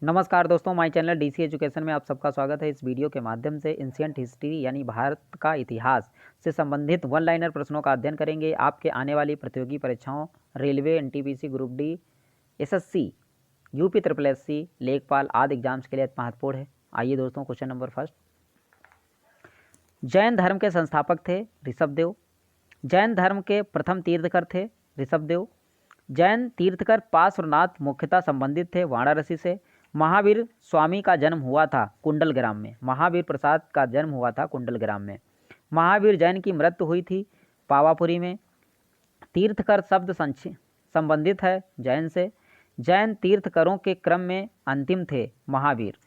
नमस्कार दोस्तों, my channel DC education में आप सबका स्वागत है। इस वीडियो के माध्यम से एंशिएंट हिस्ट्री यानी भारत का इतिहास से संबंधित वन लाइनर प्रश्नों का अध्ययन करेंगे। आपके आने वाली प्रतियोगी परीक्षाओं railway, NTPC, group D, SSC, UP triple SC, लेखपाल आदि एग्जाम्स के लिए महत्वपूर्ण है। आइए दोस्तों, क्वेश्चन नंबर फर्स्ट। जैन धर्म के संस्थापक थे ऋषभदेव। जैन धर्म के प्रथम तीर्थकर थे ऋषभदेव। जैन तीर्थकर पार्श्वनाथ मुख्यतः संबंधित थे वाराणसी से। महावीर स्वामी का जन्म हुआ था कुंडलग्राम में। महावीर प्रसाद का जन्म हुआ था कुंडलग्राम में। महावीर जैन की मृत्यु हुई थी पावापुरी में। तीर्थकर शब्द संबंधित है जैन से। जैन तीर्थकरों के क्रम में अंतिम थे महावीर।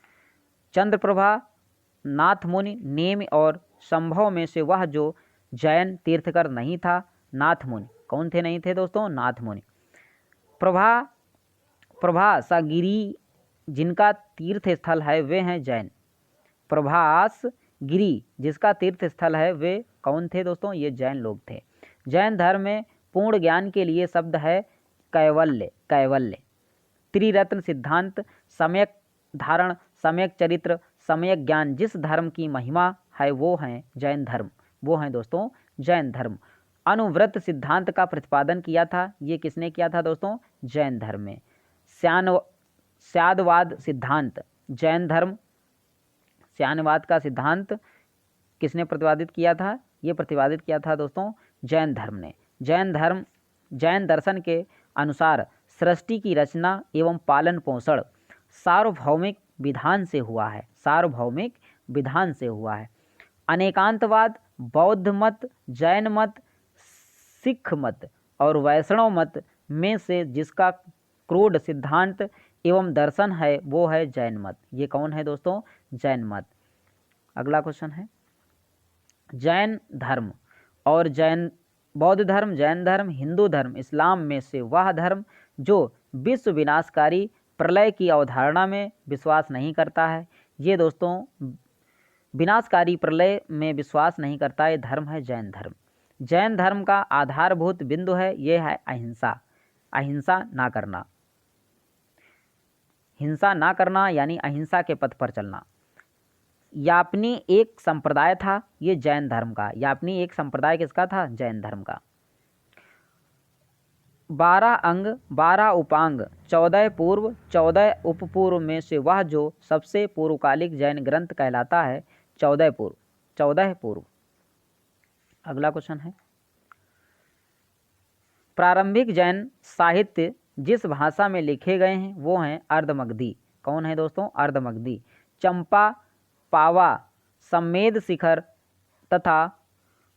चंद्रप्रभा नाथमुनि नेम और संभव में से वह जो जैन तीर्थकर नहीं था नाथमुनि। कौन थे नहीं थे दोस्तों? नाथमुनि। प्रभास गिरी जिनका तीर्थ स्थल है वे हैं जैन। प्रभास गिरी जिसका तीर्थ स्थल है वे कौन थे दोस्तों? ये जैन लोग थे। जैन धर्म में पूर्ण ज्ञान के लिए शब्द है कैवल्य। कैवल्य। त्रिरत्न सिद्धांत, सम्यक धारण, सम्यक चरित्र, सम्यक ज्ञान जिस धर्म की महिमा है वो हैं जैन धर्म। वो हैं दोस्तों जैन धर्म। अनुव्रत सिद्धांत का प्रतिपादन किया था, ये किसने किया था दोस्तों? जैन धर्म में। स्यादवाद सिद्धांत जैन धर्म। स्यानवाद का सिद्धांत किसने प्रतिपादित किया था? ये प्रतिपादित किया था दोस्तों जैन धर्म ने। जैन दर्शन के अनुसार सृष्टि की रचना एवं पालन पोषण सार्वभौमिक विधान से हुआ है। सार्वभौमिक विधान से हुआ है। अनेकांतवाद बौद्ध मत, जैन मत, सिख मत और वैष्णव मत में से जिसका क्रोध सिद्धांत एवं दर्शन है वो है जैन मत। ये कौन है दोस्तों? जैन मत। अगला क्वेश्चन है, जैन धर्म और बौद्ध धर्म, जैन धर्म, हिंदू धर्म, इस्लाम में से वह धर्म जो विश्व विनाशकारी प्रलय की अवधारणा में विश्वास नहीं करता है। ये दोस्तों विनाशकारी प्रलय में विश्वास नहीं करता, ये धर्म है जैन धर्म। जैन धर्म का आधारभूत बिंदु है ये है अहिंसा। अहिंसा ना करना। हिंसा ना करना यानी अहिंसा के पथ पर चलना। यापनी एक संप्रदाय था ये जैन धर्म का। यापनी एक संप्रदाय किसका था? जैन धर्म का। 12 अंग, 12 उपांग, 14 पूर्व, 14 उपपूर्व में से वह जो सबसे पूर्वकालिक जैन ग्रंथ कहलाता है 14 पूर्व। 14 पूर्व। अगला क्वेश्चन है, प्रारंभिक जैन साहित्य जिस भाषा में लिखे गए हैं वो हैं अर्धमगधी। कौन है दोस्तों? अर्धमगधी। चंपा, पावा, सम्मेद शिखर तथा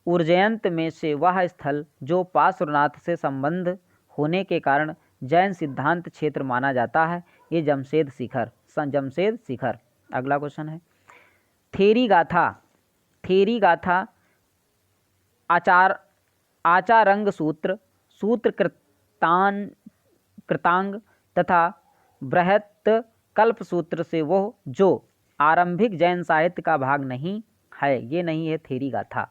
उज्जैन में से वह स्थल जो पार्श्वनाथ से संबंध होने के कारण जैन सिद्धांत क्षेत्र माना जाता है ये जमशेद शिखर। अगला क्वेश्चन है, थेरी गाथा। थेरी गाथा आचारंग सूत्र, सूत्र कृतांग तथा बृहत कल्प सूत्र से वो जो आरंभिक जैन साहित्य का भाग नहीं है ये नहीं है थेरी गाथा।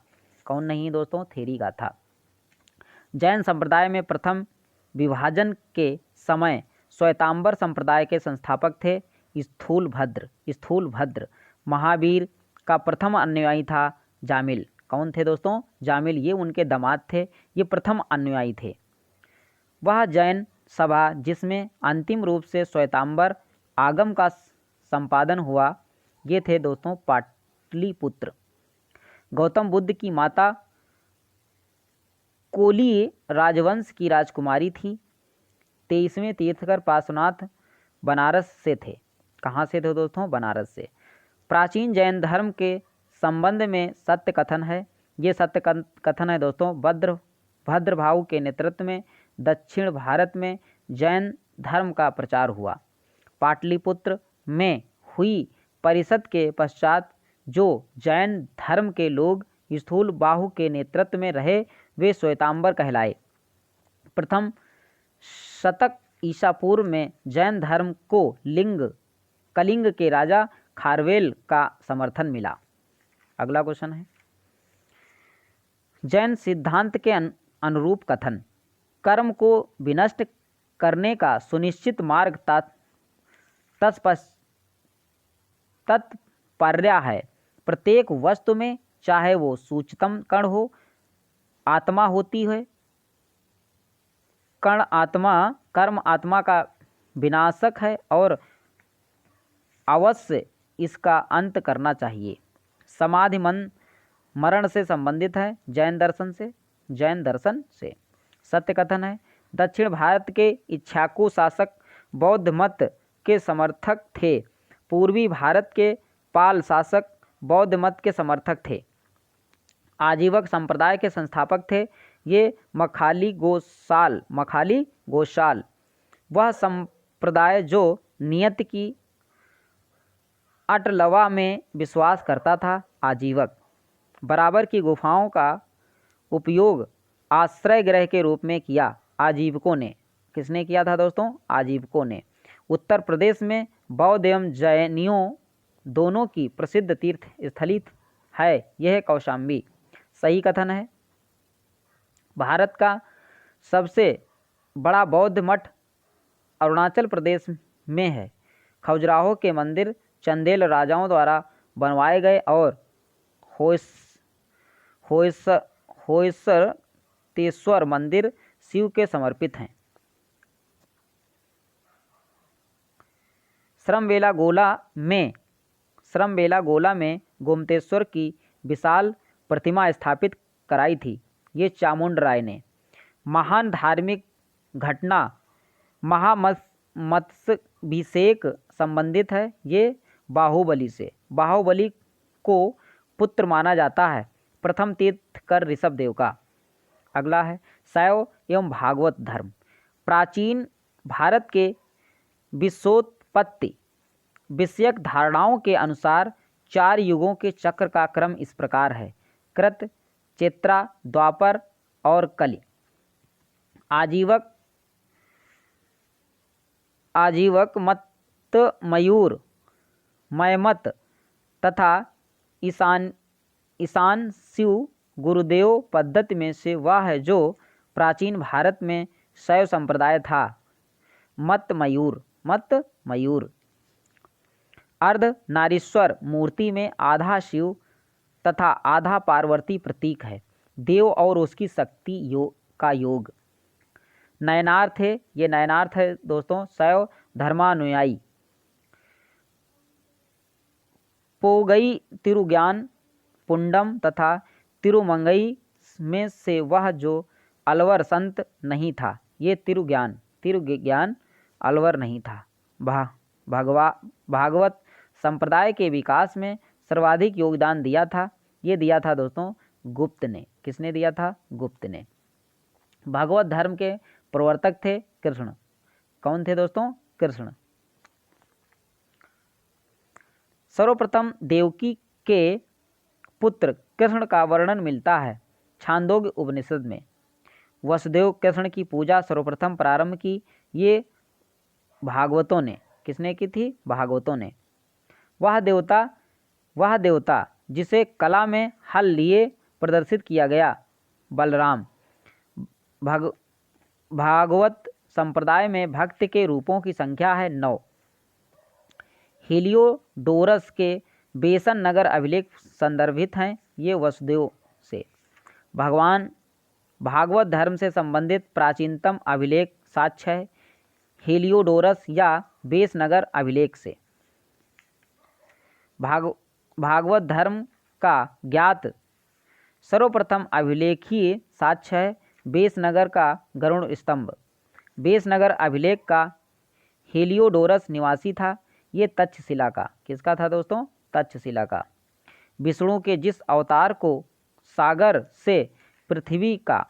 कौन नहीं दोस्तों? थेरी गाथा। जैन संप्रदाय में प्रथम विभाजन के समय श्वेतांबर संप्रदाय के संस्थापक थे स्थूलभद्र। महावीर का प्रथम अनुयायी था जामिल। कौन थे दोस्तों? जामिल। ये उनके दामाद थे, ये प्रथम अनुयायी थे। वह जैन सभा जिसमें अंतिम रूप से श्वेतांबर आगम का संपादन हुआ ये थे दोस्तों पाटलिपुत्र। गौतम बुद्ध की माता कोली राजवंश की राजकुमारी थी। 23वें तीर्थकर पार्श्वनाथ बनारस से थे। कहाँ से थे दोस्तों? बनारस से। प्राचीन जैन धर्म के संबंध में सत्य कथन है। ये सत्य कथन है दोस्तों भद्रभाव के नेतृत्व में दक्षिण भारत में जैन धर्म का प्रचार हुआ। पाटलिपुत्र में हुई परिषद के पश्चात जो जैन धर्म के लोग स्थूल बाहु के नेतृत्व में रहे वे श्वेतांबर कहलाए। प्रथम शतक ईसा पूर्व में जैन धर्म को कलिंग के राजा खारवेल का समर्थन मिला। अगला क्वेश्चन है, जैन सिद्धांत के अनुरूप कथन। कर्म को विनष्ट करने का सुनिश्चित मार्ग तत्पर्या है। प्रत्येक वस्तु में, चाहे वो सूक्ष्मतम कण हो, आत्मा होती है। कण आत्मा, कर्म आत्मा का विनाशक है और अवश्य इसका अंत करना चाहिए। समाधि मन मरण से संबंधित है, जैन दर्शन से। जैन दर्शन से सत्य कथन है। दक्षिण भारत के इक्ष्वाकु शासक बौद्ध मत के समर्थक थे। पूर्वी भारत के पाल शासक बौद्ध मत के समर्थक थे। आजीवक संप्रदाय के संस्थापक थे ये मखाली गोशाल। वह संप्रदाय जो नियति की अटलवा में विश्वास करता था। आजीवक बराबर की गुफाओं का उपयोग आश्रय गृह के रूप में किया। आजीवकों ने, किसने किया था दोस्तों? आजीवकों ने। उत्तर प्रदेश में बौद्ध एवं जैनियों दोनों की प्रसिद्ध तीर्थ स्थली है यह कौशाम्बी। सही कथन है। भारत का सबसे बड़ा बौद्ध मठ अरुणाचल प्रदेश में है। खजुराहो के मंदिर चंदेल राजाओं द्वारा बनवाए गए और होयसतेश्वर मंदिर शिव के समर्पित हैं। श्रमबेला गोला में गोमतेश्वर की विशाल प्रतिमा स्थापित कराई थी ये चामुंड राय ने। महान धार्मिक घटना महामत्स्याभिषेक संबंधित है ये बाहुबली से। बाहुबली को पुत्र माना जाता है प्रथम तीर्थकर ऋषभदेव का। अगला है शैव एवं भागवत धर्म। प्राचीन भारत के विश्वोत्पत्ति विषयक धारणाओं के अनुसार 4 युगों के चक्र का क्रम इस प्रकार है: कृत, चेत्रा, द्वापर और कलि। आजीवक मत, मयूर, मयमत तथा ईशान शिव गुरुदेव पद्धति में से वह है जो प्राचीन भारत में शैव संप्रदाय था। मत मयूर अर्ध नारीश्वर मूर्ति में आधा शिव तथा आधा पार्वती प्रतीक है। देव और उसकी शक्ति का योग। नयनार्थ है, ये नयनार्थ है दोस्तों शैव धर्मानुयायी। पोगई तिरुज्ञान पुंडम तथा तिरुमंगई में से वह जो अलवर संत नहीं था ये तिरुज्ञान अलवर नहीं था। भागवत संप्रदाय के विकास में सर्वाधिक योगदान दिया था ये दिया था दोस्तों गुप्त ने। किसने दिया था? गुप्त ने। भागवत धर्म के प्रवर्तक थे कृष्ण। कौन थे दोस्तों? कृष्ण। सर्वप्रथम देवकी के पुत्र कृष्ण का वर्णन मिलता है छांदोग्य उपनिषद में। वसुदेव कृष्ण की पूजा सर्वप्रथम प्रारंभ की ये भागवतों ने। किसने की थी? भागवतों ने। वह देवता जिसे कला में हल लिए प्रदर्शित किया गया बलराम। भागवत संप्रदाय में भक्त के रूपों की संख्या है 9। हेलियोडोरस के बेसन नगर अभिलेख संदर्भित हैं ये वसुदेव से। भागवत धर्म से संबंधित प्राचीनतम अभिलेख साक्ष्य है हेलियोडोरस या बेसनगर अभिलेख से। भागवत धर्म का ज्ञात सर्वप्रथम अभिलेखीय साक्ष्य है बेसनगर का गरुड़ स्तंभ। बेसनगर अभिलेख का हेलियोडोरस निवासी था ये तक्षशिला का। किसका था दोस्तों? तक्षशिला का। विष्णु के जिस अवतार को सागर से पृथ्वी का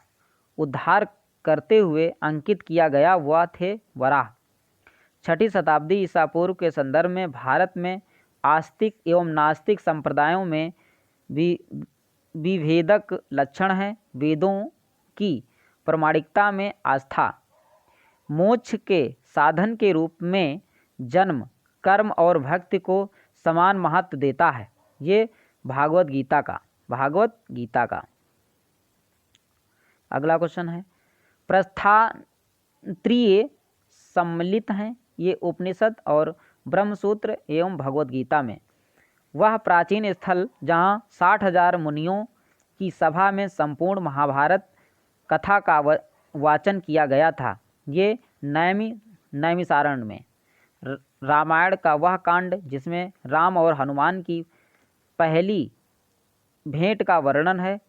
उद्धार करते हुए अंकित किया गया वह थे वराह। 6ठी शताब्दी ईसा पूर्व के संदर्भ में भारत में आस्तिक एवं नास्तिक संप्रदायों में विभेदक लक्षण है। वेदों की प्रामाणिकता में आस्था मोक्ष के साधन के रूप में जन्म, कर्म और भक्ति को समान महत्व देता है ये भागवत गीता का। अगला क्वेश्चन है प्रस्थानत्रीय सम्मिलित हैं ये उपनिषद और ब्रह्मसूत्र एवं भगवत गीता में। वह प्राचीन स्थल जहाँ 60,000 मुनियों की सभा में संपूर्ण महाभारत कथा का वाचन किया गया था। ये नैमिषारण्य में रामायण का वह कांड जिसमें राम और हनुमान की पहली भेंट का वर्णन है,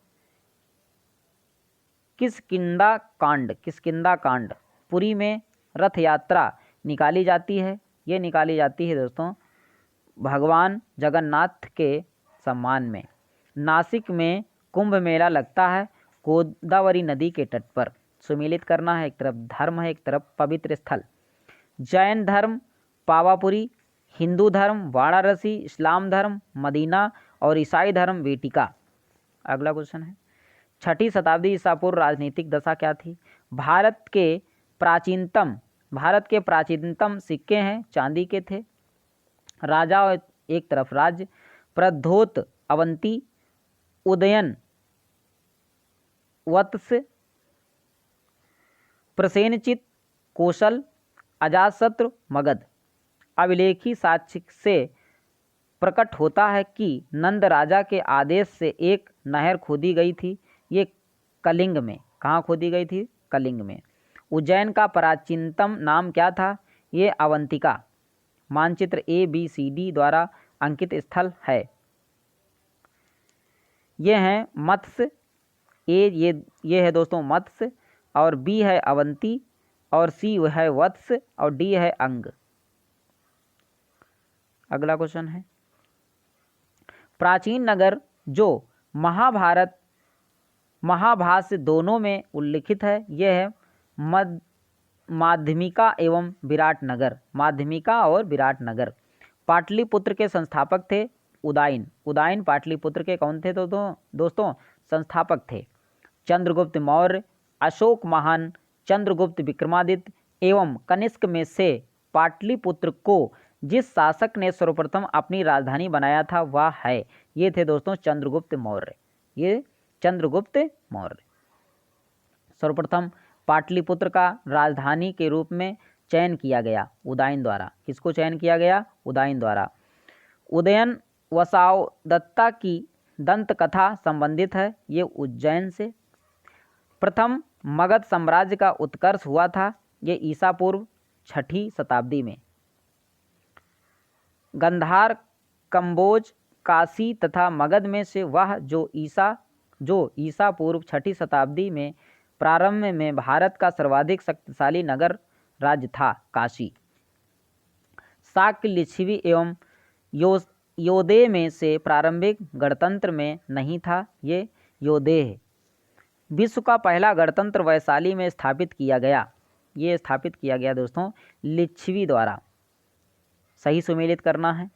किष्किंधा कांड। पुरी में रथ यात्रा निकाली जाती है। ये निकाली जाती है दोस्तों भगवान जगन्नाथ के सम्मान में। नासिक में कुंभ मेला लगता है गोदावरी नदी के तट पर। सुमिलित करना है, एक तरफ धर्म है, एक तरफ पवित्र स्थल। जैन धर्म पावापुरी, हिंदू धर्म वाराणसी, इस्लाम धर्म मदीना और ईसाई धर्म वेटिका। अगला क्वेश्चन है, 6ठी शताब्दी ईसा पूर्व राजनीतिक दशा क्या थी? भारत के प्राचीनतम सिक्के हैं चांदी के थे। राजा और एक तरफ राज्य, प्रद्धोत, अवंती, उदयन, वत्स, प्रसेनचित, कौशल, अजातशत्रु, मगध। अभिलेखी साक्ष्य से प्रकट होता है कि नंद राजा के आदेश से एक नहर खोदी गई थी। ये कलिंग में। कहाँ खोदी गई थी? कलिंग में। उज्जैन का प्राचीनतम नाम क्या था? ये अवंतिका। मानचित्र ABCD द्वारा अंकित स्थल है। ये हैं मत्स्य, ये है दोस्तों मत्स्य, और B है अवंती, और C है वत्स, और D है अंग। अगला क्वेश्चन है, प्राचीन नगर जो महाभाष्य दोनों में उल्लिखित है, यह है माध्यमिका एवं विराटनगर। माध्यमिका और विराटनगर। पाटलिपुत्र के संस्थापक थे उदाइन पाटलिपुत्र के कौन थे दोस्तों? संस्थापक थे। चंद्रगुप्त मौर्य, अशोक महान, चंद्रगुप्त विक्रमादित्य एवं कनिष्क में से पाटलिपुत्र को जिस शासक ने सर्वप्रथम अपनी राजधानी बनाया था वह है, ये थे दोस्तों चंद्रगुप्त मौर्य। ये चंद्रगुप्त मौर्य सर्वप्रथम पाटलिपुत्र का राजधानी के रूप में चयन किया गया उदाइन द्वारा। किसको चयन किया गया? उदाइन द्वारा। उदयन वसावदत्ता की दंत कथा संबंधित है, ये उज्जैन से। प्रथम मगध साम्राज्य का उत्कर्ष हुआ था, ये ईसा पूर्व 6ठी शताब्दी में। गंधार, कंबोज, काशी तथा मगध में से वह जो ईसा पूर्व 6ठी शताब्दी में प्रारंभ में भारत का सर्वाधिक शक्तिशाली नगर राज्य था, काशी। शाक्य, लिच्छवी एवं योधेय में से प्रारंभिक गणतंत्र में नहीं था, ये योधेय है। विश्व का पहला गणतंत्र वैशाली में स्थापित किया गया, ये स्थापित किया गया दोस्तों लिच्छवी द्वारा। सही सुमेलित करना है।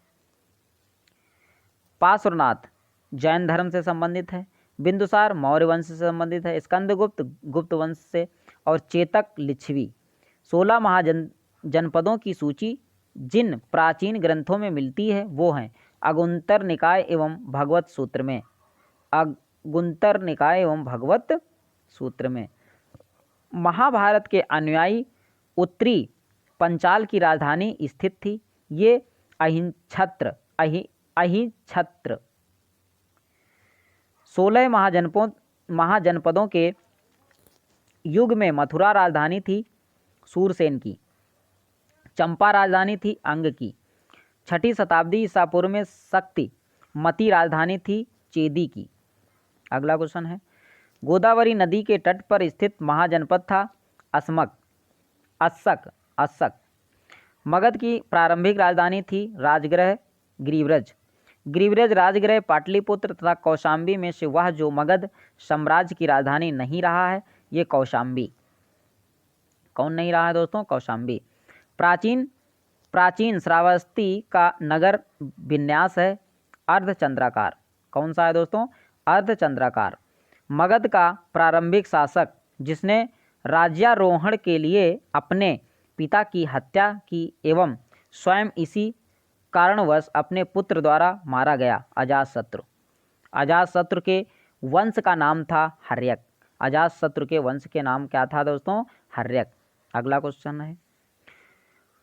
पार्श्वनाथ जैन धर्म से संबंधित है। बिंदुसार मौर्य वंश से संबंधित है। स्कंदगुप्त गुप्त वंश से, और चेतक लिच्छवी। 16 महाजनपदों की सूची जिन प्राचीन ग्रंथों में मिलती है वो हैं अगुंतर निकाय एवं भगवत सूत्र में। अगुंतर निकाय एवं भगवत सूत्र में। महाभारत के अनुयायी उत्तरी पंचाल की राजधानी स्थित थी, ये अहिंछत्र। 16 महाजनपदों के युग में मथुरा राजधानी थी सूरसेन की। चंपा राजधानी थी अंग की। 6ठी शताब्दी ईसा पूर्व में शक्ति मती राजधानी थी चेदी की। अगला क्वेश्चन है, गोदावरी नदी के तट पर स्थित महाजनपद था अस्सक। मगध की प्रारंभिक राजधानी थी राजगृह गिरिव्रज राजगृह पाटलिपुत्र तथा कौशाम्बी में से वह जो मगध साम्राज्य की राजधानी नहीं रहा है, ये कौशाम्बी। कौन नहीं रहा है दोस्तों? कौशाम्बी। प्राचीन श्रावस्ती का नगर विन्यास है अर्धचंद्राकार। कौन सा है दोस्तों? अर्धचंद्राकार। मगध का प्रारंभिक शासक जिसने राज्यारोहण के लिए अपने पिता की हत्या की एवं स्वयं इसी कारणवश अपने पुत्र द्वारा मारा गया, अजातशत्रु। अजातशत्रु के वंश का नाम था हर्यक। अजातशत्रु के वंश के नाम क्या था दोस्तों? हर्यक। अगला क्वेश्चन है,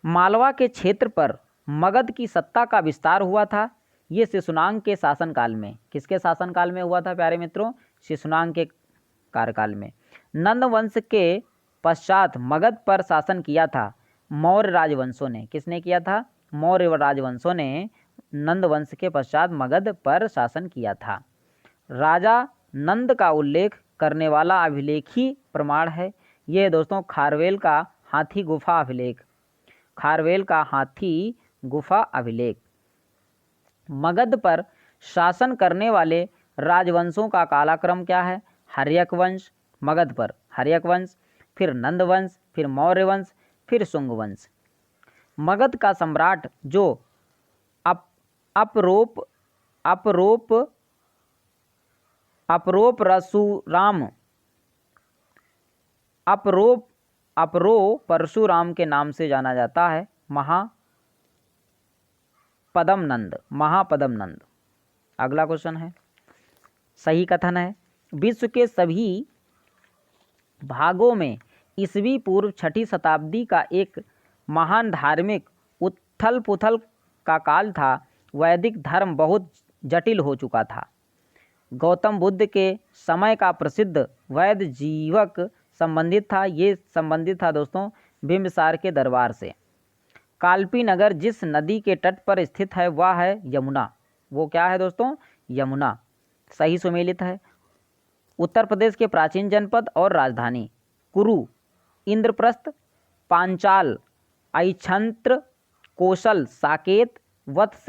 मालवा के क्षेत्र पर मगध की सत्ता का विस्तार हुआ था, ये शिशुनाग के शासनकाल में, किसके शासनकाल में हुआ था प्यारे मित्रों? शिशुनाग के कार्यकाल में। नंद वंश के पश्चात मगध पर शासन किया था मौर्य राजवंशों ने। किसने किया था? मौर्य राजवंशों ने नंद वंश के पश्चात मगध पर शासन किया था। राजा नंद का उल्लेख करने वाला अभिलेखी प्रमाण है ये दोस्तों खारवेल का हाथी गुफा अभिलेख। खारवेल का हाथी गुफा अभिलेख। मगध पर शासन करने वाले राजवंशों का कालक्रम क्या है? हर्यक वंश, मगध पर हर्यक वंश, फिर नंद वंश, फिर मौर्य वंश, फिर शुंग वंश। मगध का सम्राट जो अपरोप परशुराम के नाम से जाना जाता है महापद्म नंद। अगला क्वेश्चन है, सही कथन है। विश्व के सभी भागों में ईसवी पूर्व 6ठी शताब्दी का एक महान धार्मिक उथल पुथल का काल था। वैदिक धर्म बहुत जटिल हो चुका था। गौतम बुद्ध के समय का प्रसिद्ध वैद जीवक संबंधित था। ये संबंधित था दोस्तों बिंबिसार के दरबार से। काल्पी नगर जिस नदी के तट पर स्थित है वह है यमुना। वो क्या है दोस्तों? यमुना। सही सुमेलित है। उत्तर प्रदेश के प्राचीन जनपद और राजधानी कुरु, इंद्रप्रस्थ, पांचाल, ऐच्छंत्र, कौशल, साकेत, वत्स,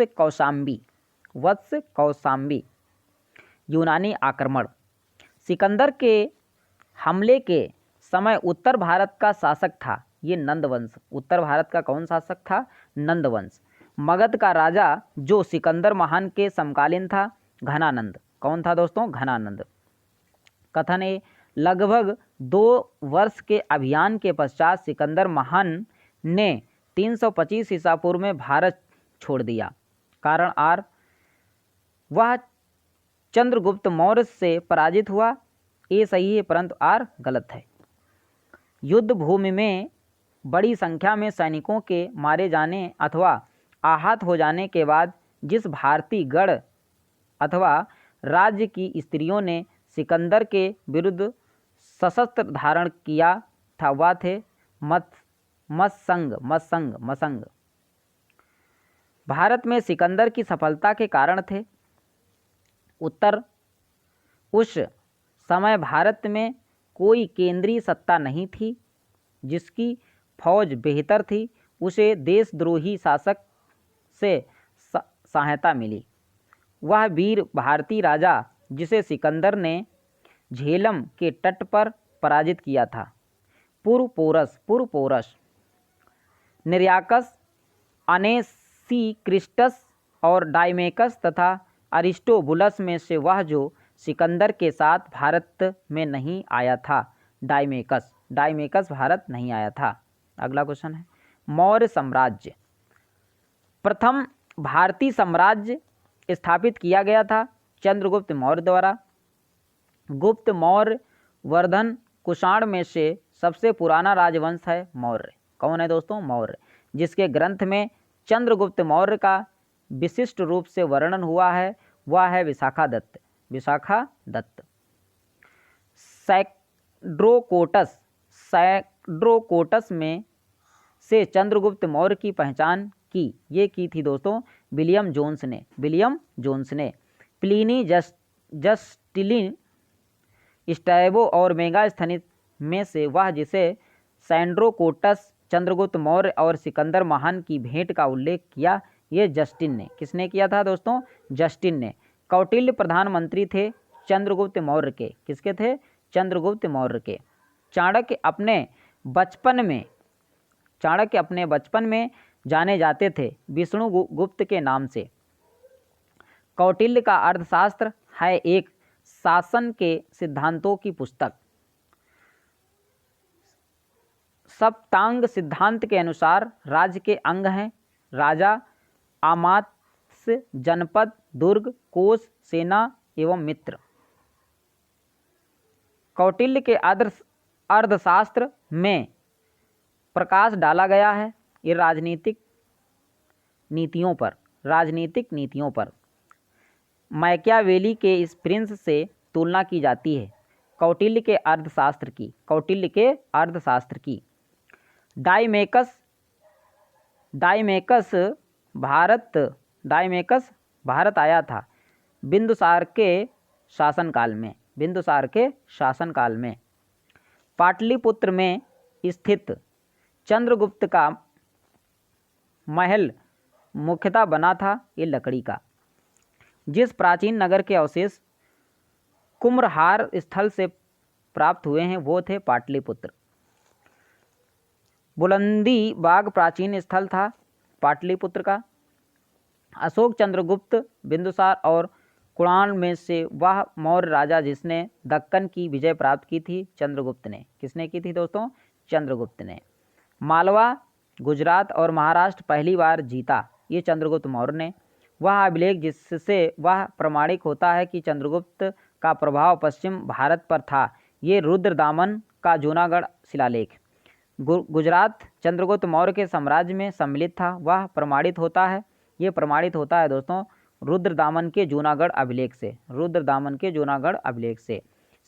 कौशाम्बी। यूनानी आक्रमण। सिकंदर के हमले के समय उत्तर भारत का शासक था ये नंदवंश। उत्तर भारत का कौन शासक था? नंदवंश। मगध का राजा जो सिकंदर महान के समकालीन था घनानंद। कौन था दोस्तों? घनानंद। कथन है, लगभग 2 वर्ष के अभियान के पश्चात सिकंदर महान ने 325 ईसा पूर्व में भारत छोड़ दिया। कारण आर, वह चंद्रगुप्त मौर्य से पराजित हुआ। ए सही है परंतु आर गलत है। युद्ध भूमि में बड़ी संख्या में सैनिकों के मारे जाने अथवा आहत हो जाने के बाद जिस भारतीय गढ़ अथवा राज्य की स्त्रियों ने सिकंदर के विरुद्ध सशस्त्र धारण किया था वह थे मसंग। भारत में सिकंदर की सफलता के कारण थे। उस समय भारत में कोई केंद्रीय सत्ता नहीं थी जिसकी फौज बेहतर थी। उसे देशद्रोही शासक से सहायता मिली। वह वीर भारतीय राजा जिसे सिकंदर ने झेलम के तट पर पराजित किया था। पुरपोरस, निर्याकस, अनेसिक्रिस्टस और डायमेकस तथा अरिस्टोबुलस में से वह जो सिकंदर के साथ भारत में नहीं आया था। डायमेकस भारत नहीं आया था। अगला क्वेश्चन है, मौर्य साम्राज्य। प्रथम भारतीय साम्राज्य स्थापित किया गया था चंद्रगुप्त मौर्य द्वारा। गुप्त, मौर्य, वर्धन, कुषाण में से सबसे पुराना राजवंश है मौर्य। कौन है दोस्तों? मौर्य। जिसके ग्रंथ में चंद्रगुप्त मौर्य का विशिष्ट रूप से वर्णन हुआ है वह है विशाखा दत्त। सैक्ड्रोकोटस में से चंद्रगुप्त मौर्य की पहचान की थी दोस्तों विलियम जोन्स ने। प्लिनी, जस्टिलिन, स्ट्रैबो और मेगास्थनीज में से वह जिसे सैंड्रोकोटस चंद्रगुप्त मौर्य और सिकंदर महान की भेंट का उल्लेख किया ये जस्टिन ने। किसने किया था दोस्तों? जस्टिन ने। कौटिल्य प्रधानमंत्री थे चंद्रगुप्त मौर्य के। किसके थे? चंद्रगुप्त मौर्य के। चाणक्य अपने बचपन में जाने जाते थे विष्णु गुप्त के नाम से। कौटिल्य का अर्थशास्त्र है एक शासन के सिद्धांतों की पुस्तक। सप्तांग सिद्धांत के अनुसार राज्य के अंग हैं राजा, अमात्य, जनपद, दुर्ग, कोष, सेना एवं मित्र। कौटिल्य के अर्थशास्त्र में प्रकाश डाला गया है ये राजनीतिक नीतियों पर। मैकियावेली के इस प्रिंस से तुलना की जाती है कौटिल्य के अर्थशास्त्र की। डाइमेकस भारत आया था बिंदुसार के शासनकाल में। पाटलिपुत्र में स्थित चंद्रगुप्त का महल मुख्यतः बना था ये लकड़ी का। जिस प्राचीन नगर के अवशेष कुम्भहार स्थल से प्राप्त हुए हैं वो थे पाटलिपुत्र। बुलंदी बाग प्राचीन स्थल था पाटलिपुत्र का। अशोक, चंद्रगुप्त, बिंदुसार और कुणाल में से वह मौर्य राजा जिसने दक्कन की विजय प्राप्त की थी चंद्रगुप्त ने। किसने की थी दोस्तों? चंद्रगुप्त ने। मालवा, गुजरात और महाराष्ट्र पहली बार जीता ये चंद्रगुप्त मौर्य ने। वह अभिलेख जिससे वह प्रमाणिक होता है कि चंद्रगुप्त का प्रभाव पश्चिम भारत पर था ये रुद्रदामन का जूनागढ़ शिलालेख। गुजरात चंद्रगुप्त मौर्य के साम्राज्य में सम्मिलित था वह प्रमाणित होता है दोस्तों रुद्रदामन के जूनागढ़ अभिलेख से।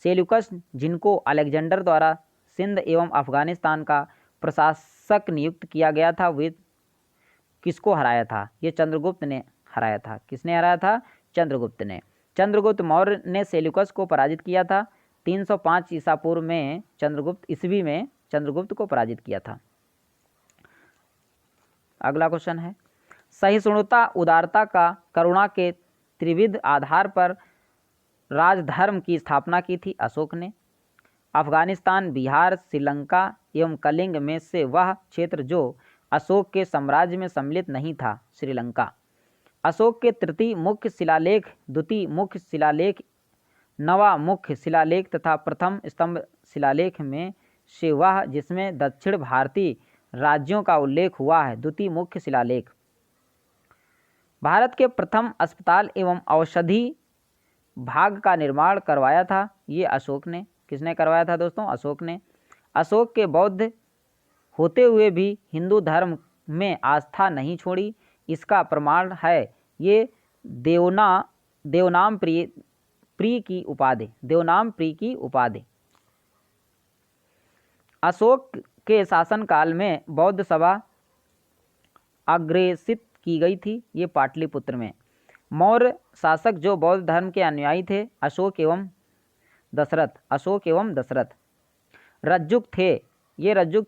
सेल्यूकस जिनको अलेक्जेंडर द्वारा सिंध एवं अफगानिस्तान का प्रशासक नियुक्त किया गया था वे किसको हराया था? ये चंद्रगुप्त ने हराया था। किसने हराया था? चंद्रगुप्त ने। चंद्रगुप्त मौर्य ने सेल्यूकस को पराजित किया था 305 ईसा पूर्व में। ईस्वी में चंद्रगुप्त को पराजित किया था। अगला क्वेश्चन है सहिष्णुता, उदारता का करुणा के त्रिविध आधार पर राजधर्म की स्थापना की थी अशोक ने। अफगानिस्तान, बिहार, श्रीलंका एवं कलिंग में से वह क्षेत्र जो अशोक के साम्राज्य में सम्मिलित नहीं था श्रीलंका। अशोक के तृतीय मुख्य शिलालेख, द्वितीय मुख्य शिलालेख, नवा मुख्य शिलालेख तथा प्रथम स्तंभ शिलालेख में से वह जिसमें दक्षिण भारतीय राज्यों का उल्लेख हुआ है द्वितीय मुख्य शिलालेख। भारत के प्रथम अस्पताल एवं औषधि भाग का निर्माण करवाया था ये अशोक ने। किसने करवाया था दोस्तों? अशोक ने। अशोक के बौद्ध होते हुए भी हिंदू धर्म में आस्था नहीं छोड़ी इसका प्रमाण है ये देवनाम प्री की उपाधि। अशोक के शासनकाल में बौद्ध सभा अग्रेसित की गई थी ये पाटलिपुत्र में। मौर्य शासक जो बौद्ध धर्म के अनुयायी थे अशोक एवं दशरथ रज्जुक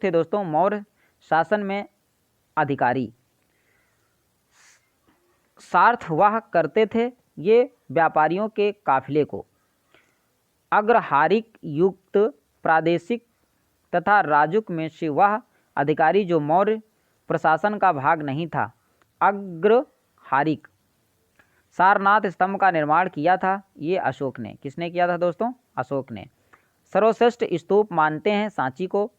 थे दोस्तों मौर्य शासन में अधिकारी। सार्थ वह करते थे ये व्यापारियों के काफिले को। अग्रहारिक युक्त प्रादेशिक तथा राजुक में से वह अधिकारी जो मौर्य प्रशासन का भाग नहीं था अग्रहारिक। सारनाथ स्तंभ का निर्माण किया था ये अशोक ने। किसने किया था दोस्तों? अशोक ने। सर्वश्रेष्ठ स्तूप मानते हैं सांची को।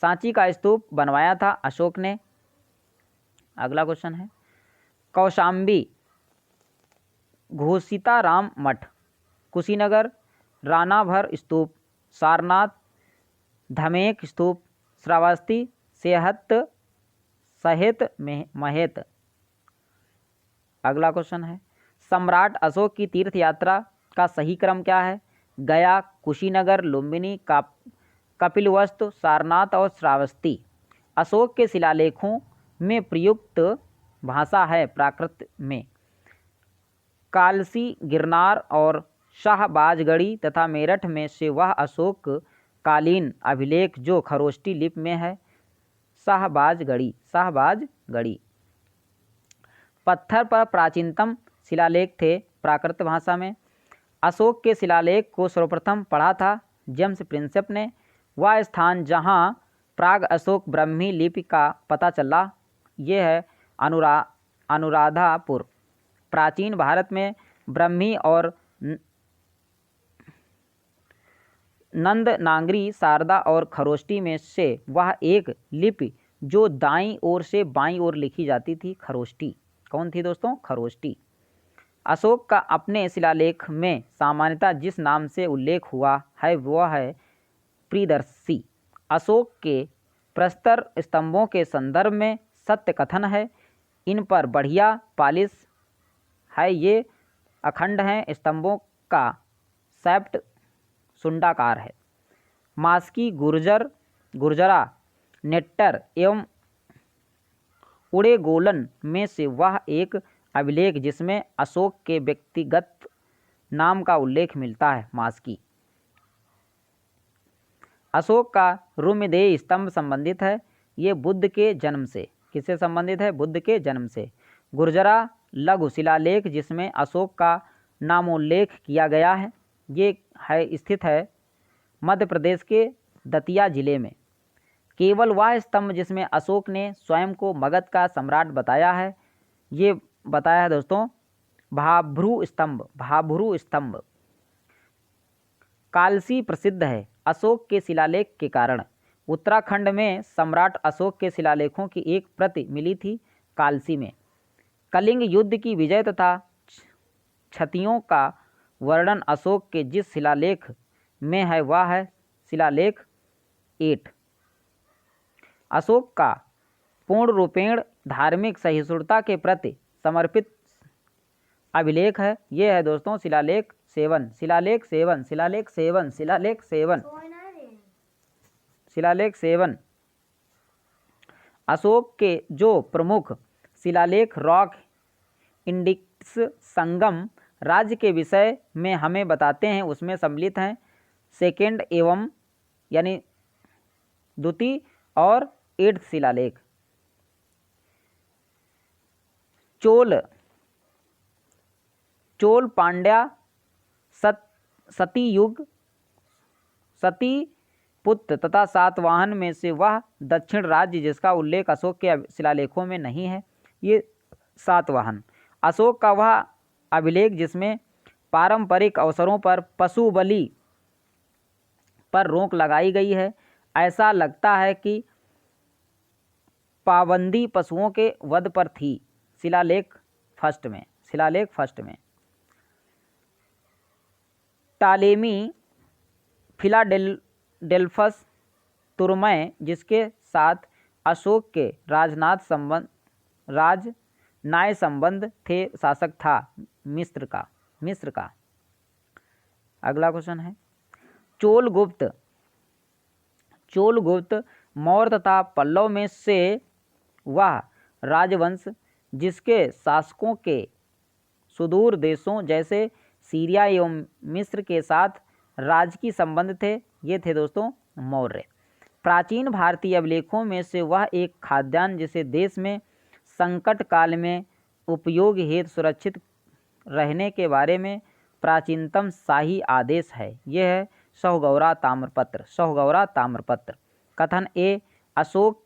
सांची का स्तूप बनवाया था अशोक ने। अगला क्वेश्चन है कौशाम्बी, घोषिताराम मठ, कुशीनगर, रानाभर स्तूप, सारनाथ, धमेक स्तूप, श्रावस्ती, सहेत महेत। अगला क्वेश्चन है सम्राट अशोक की तीर्थ यात्रा का सही क्रम क्या है? गया, कुशीनगर, लुम्बिनी, कपिलवस्तु, सारनाथ और श्रावस्ती। अशोक के शिलालेखों में प्रयुक्त भाषा है प्राकृत में। कालसी, गिरनार और शाहबाजगढ़ी तथा मेरठ में से वह अशोक कालीन अभिलेख जो खरोष्टी लिपि में है शाहबाजगढ़ी। पत्थर पर प्राचीनतम शिलालेख थे प्राकृत भाषा में। अशोक के शिलालेख को सर्वप्रथम पढ़ा था जेम्स प्रिंसेप ने। वह स्थान जहां प्राग अशोक ब्रह्मी लिपि का पता चला ये है अनुराधापुर। प्राचीन भारत में ब्रह्मी और नंदनागरी, शारदा और खरोष्टी में से वह एक लिपि जो दाईं ओर से बाईं ओर लिखी जाती थी खरोष्टी। कौन थी दोस्तों? खरोष्टी। अशोक का अपने शिलालेख में सामान्यतः जिस नाम से उल्लेख हुआ है वह है प्रियदर्शी। अशोक के प्रस्तर स्तंभों के संदर्भ में सत्य कथन है इन पर बढ़िया पालिश है ये अखंड हैं, स्तंभों का सैप्ट सुंडाकार है। मास्की, गुर्जरा, नेट्टर एवं उड़ेगोलन में से वह एक अभिलेख जिसमें अशोक के व्यक्तिगत नाम का उल्लेख मिलता है। मास्की। अशोक का रुम्यदेय स्तंभ संबंधित है, ये बुद्ध के जन्म से। किससे संबंधित है? बुद्ध के जन्म से। गुर्जरा लघु शिलालेख जिसमें अशोक का नामोल्लेख किया गया है, ये स्थित है मध्य प्रदेश के दतिया जिले में। केवल वह स्तंभ जिसमें अशोक ने स्वयं को मगध का सम्राट बताया है, ये बताया है दोस्तों भाभ्रू स्तंभ। कालसी प्रसिद्ध है अशोक के शिलालेख के कारण। उत्तराखंड में सम्राट अशोक के शिलालेखों की एक प्रति मिली थी कालसी में। कलिंग युद्ध की विजय तथा क्षतियों का वर्णन अशोक के जिस शिलालेख में है वह है शिलालेख 8। अशोक का पूर्ण रूपेण धार्मिक सहिष्णुता के प्रति समर्पित अभिलेख है, ये है दोस्तों शिलालेख 7। शिलालेख 7। अशोक के जो प्रमुख शिलालेख रॉक इंडिक्स संगम राज्य के विषय में हमें बताते हैं, उसमें सम्मिलित हैं सेकेंड एवं यानी द्वितीय और 8 शिलालेख। चोल पांड्या सती पुत्र तथा सातवाहन में से वह दक्षिण राज्य जिसका उल्लेख अशोक के शिलालेखों में नहीं है, ये सातवाहन। अशोक का वह अभिलेख जिसमें पारंपरिक अवसरों पर पशु बलि पर रोक लगाई गई है, ऐसा लगता है कि पाबंदी पशुओं के वध पर थी। शिलालेख फर्स्ट में। टालेमी फिलाडेल्फस तुर्मय जिसके साथ अशोक के राजनाय संबंध थे शासक था मिस्र का। अगला क्वेश्चन है चोल गुप्त मौर्य तथा पल्लव में से वह राजवंश जिसके शासकों के सुदूर देशों जैसे सीरिया एवं मिस्र के साथ राजकीय संबंध थे, ये थे दोस्तों मौर्य। प्राचीन भारतीय अभिलेखों में से वह एक खाद्यान्न जिसे देश में संकट काल में उपयोग हेतु सुरक्षित रहने के बारे में प्राचीनतम शाही आदेश है, यह है शाहगौरा ताम्रपत्र। कथन ए अशोक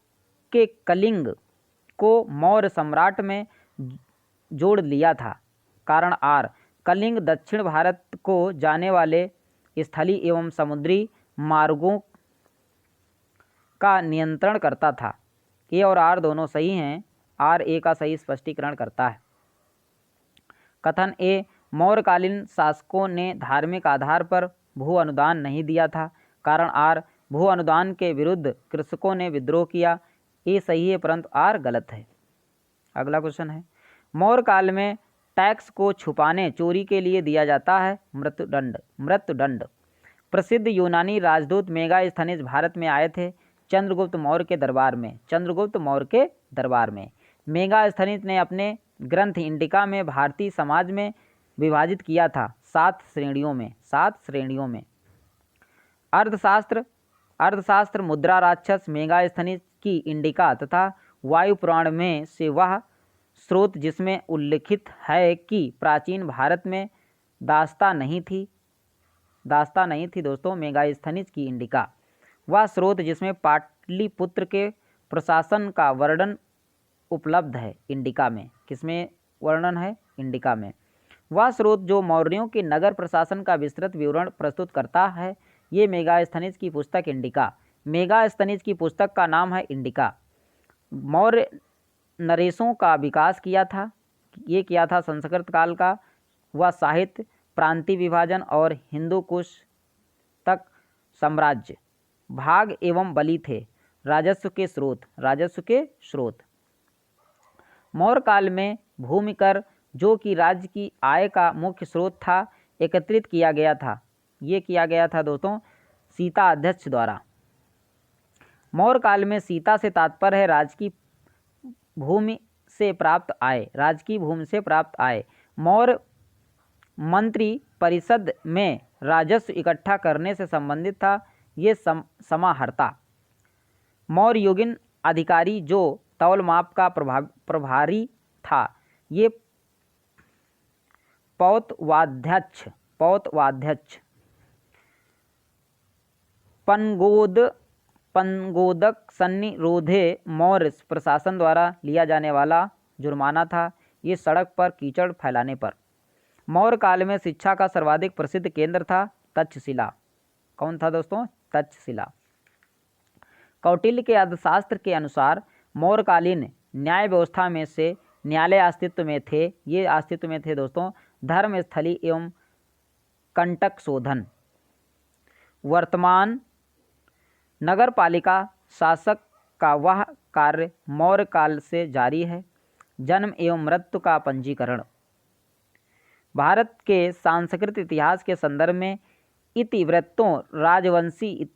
के कलिंग को मौर्य सम्राट में जोड़ लिया था। कारण आर कलिंग दक्षिण भारत को जाने वाले स्थलीय एवं समुद्री मार्गों का नियंत्रण करता था। ए और आर दोनों सही हैं, आर ए का सही स्पष्टीकरण करता है। कथन ए मौर्यकालीन शासकों ने धार्मिक आधार पर भू अनुदान नहीं दिया था। कारण आर भू अनुदान के विरुद्ध कृषकों ने विद्रोह किया। ए सही है परंतु आर गलत है। अगला क्वेश्चन है मौर्य काल में टैक्स को छुपाने चोरी के लिए दिया जाता है मृत्युदंड। प्रसिद्ध यूनानी राजदूत मेगास्थनीज भारत में आए थे चंद्रगुप्त मौर्य के दरबार में। मेगास्थनीज ने अपने ग्रंथ इंडिका में भारतीय समाज में विभाजित किया था 7 श्रेणियों में। अर्थशास्त्र मुद्रा राक्षस मेगास्थनीज की इंडिका तथा वायु पुराण में से वह स्रोत जिसमें उल्लिखित है कि प्राचीन भारत में दास्ता नहीं थी दोस्तों मेगास्थनीज की इंडिका। वह स्रोत जिसमें पाटलिपुत्र के प्रशासन का वर्णन उपलब्ध है इंडिका में। किसमें वर्णन है? इंडिका में। वह स्रोत जो मौर्यों के नगर प्रशासन का विस्तृत विवरण प्रस्तुत करता है, ये मेगास्थनीज की पुस्तक इंडिका। मेगास्थनीज की पुस्तक का नाम है इंडिका। मौर्य नरेशों का विकास किया था संस्कृत काल का। वह साहित्य, प्रांतीय विभाजन और हिंदू कुश तक साम्राज्य भाग एवं बलि थे राजस्व के स्रोत। मौर्य काल में भूमि कर जो कि राज्य की आय का मुख्य स्रोत था, एकत्रित किया गया था। ये किया गया था दोस्तों सीता अध्यक्ष द्वारा। मौर्य काल में सीता से तात्पर्य है राजकीय भूमि से प्राप्त आय। राजकीय भूमि से प्राप्त आय। मौर्य मंत्री परिषद में राजस्व इकट्ठा करने से संबंधित था। ये समाहर्ता। मौर्य युगीन अधिकारी जो तौल माप का प्रभारी था। ये पौतवाध्यक्ष। पनगोदक सन्निरोधे मौर्य प्रशासन द्वारा लिया जाने वाला जुर्माना था। ये सड़क पर कीचड़ फैलाने पर। मौर्य काल में शिक्षा का सर्वाधिक प्रसिद्ध केंद्र था तक्षशिला। कौन था दोस्तों? तक्षशिला। कौटिल्य के अर्थशास्त्र के अनुसार मौर्यकालीन न्याय व्यवस्था में से न्यायालय अस्तित्व में थे। ये अस्तित्व में थे दोस्तों धर्मस्थली एवं कंटक शोधन। वर्तमान नगर पालिका शासक का वह कार्य मौर्य काल से जारी है। जन्म एवं मृत्यु का पंजीकरण। भारत के सांस्कृतिक इतिहास के संदर्भ में इतिवृत्तों, राजवंशी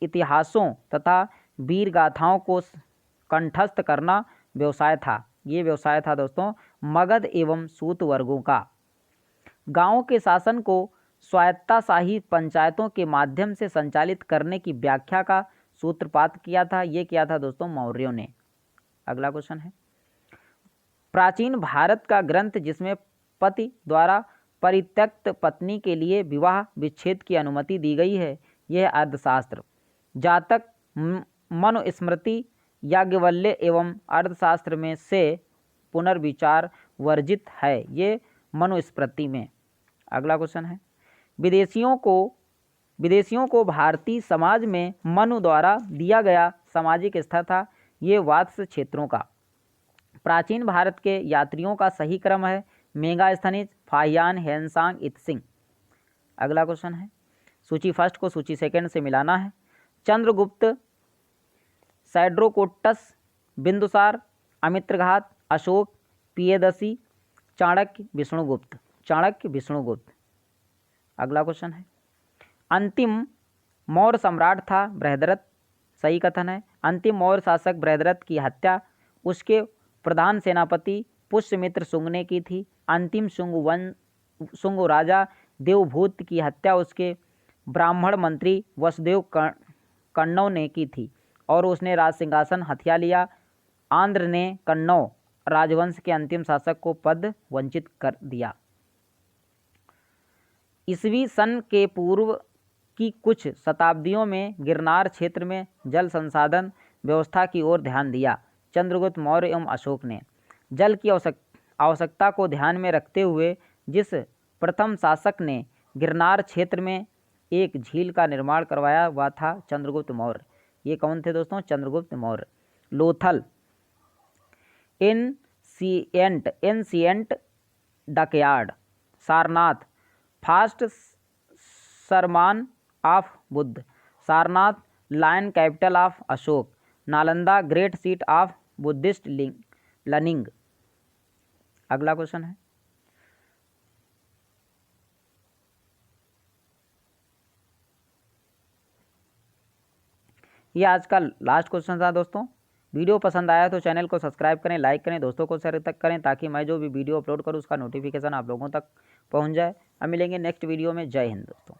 इतिहासों तथा वीर गाथाओं को कंठस्थ करना व्यवसाय था। ये व्यवसाय था दोस्तों मगध एवं सूत वर्गों का। गांवों के शासन को स्वायत्ताशाही पंचायतों के माध्यम से संचालित करने की व्याख्या का सूत्रपात किया था। ये किया था दोस्तों मौर्यों ने। अगला क्वेश्चन है, प्राचीन भारत का ग्रंथ जिसमें पति द्वारा परित्यक्त पत्नी के लिए विवाह विच्छेद की अनुमति दी गई है, यह अर्थशास्त्र। जातक, मनुस्मृति, याज्ञवल्क्य एवं अर्थशास्त्र में से पुनर्विचार वर्जित है। ये मनुस्मृति में। अगला क्वेश्चन है, विदेशियों को भारतीय समाज में मनु द्वारा दिया गया सामाजिक स्तर था। ये वात्स्य क्षेत्रों का। प्राचीन भारत के यात्रियों का सही क्रम है मेगास्थनीज, फाहियान, हेनसांग, इत्सिंग। अगला क्वेश्चन है, सूची फर्स्ट को सूची सेकंड से मिलाना है। चंद्रगुप्त, सैड्रोकोटस, बिंदुसार, अमित्रघात, अशोक, पियदसी, चाणक्य, विष्णुगुप्त। अगला क्वेश्चन है, अंतिम मौर्य सम्राट था बृहद्रथ। सही कथन है। अंतिम मौर्य शासक बृहद्रथ की हत्या उसके प्रधान सेनापति पुष्यमित्र शुंग ने की थी। अंतिम शुंग राजा देवभूत की हत्या उसके ब्राह्मण मंत्री वसुदेव कण्व ने की थी और उसने राज सिंहासन हथिया लिया। आंध्र ने कण्व राजवंश के अंतिम शासक को पद वंचित कर दिया। ईसवी सन के पूर्व की कुछ शताब्दियों में गिरनार क्षेत्र में जल संसाधन व्यवस्था की ओर ध्यान दिया। चंद्रगुप्त मौर्य एवं अशोक ने जल की आवश्यकता को ध्यान में रखते हुए जिस प्रथम शासक ने गिरनार क्षेत्र में एक झील का निर्माण करवाया वह था चंद्रगुप्त मौर्य। ये कौन थे दोस्तों? Chandragupta Maurya. Lothal, ancient dockyard. Sarnath, first sermon of Buddha. Sarnath, lion capital of Ashoka. Nalanda, great seat of Buddhist learning. अगला क्वेश्चन है, ये आज का लास्ट क्वेश्चन था दोस्तों। वीडियो पसंद आया तो चैनल को सब्सक्राइब करें, लाइक करें, दोस्तों को शेयर तक करें ताकि मैं जो भी वीडियो अपलोड करूं उसका नोटिफिकेशन आप लोगों तक पहुंच जाए। अब मिलेंगे नेक्स्ट वीडियो में। जय हिंद दोस्तों।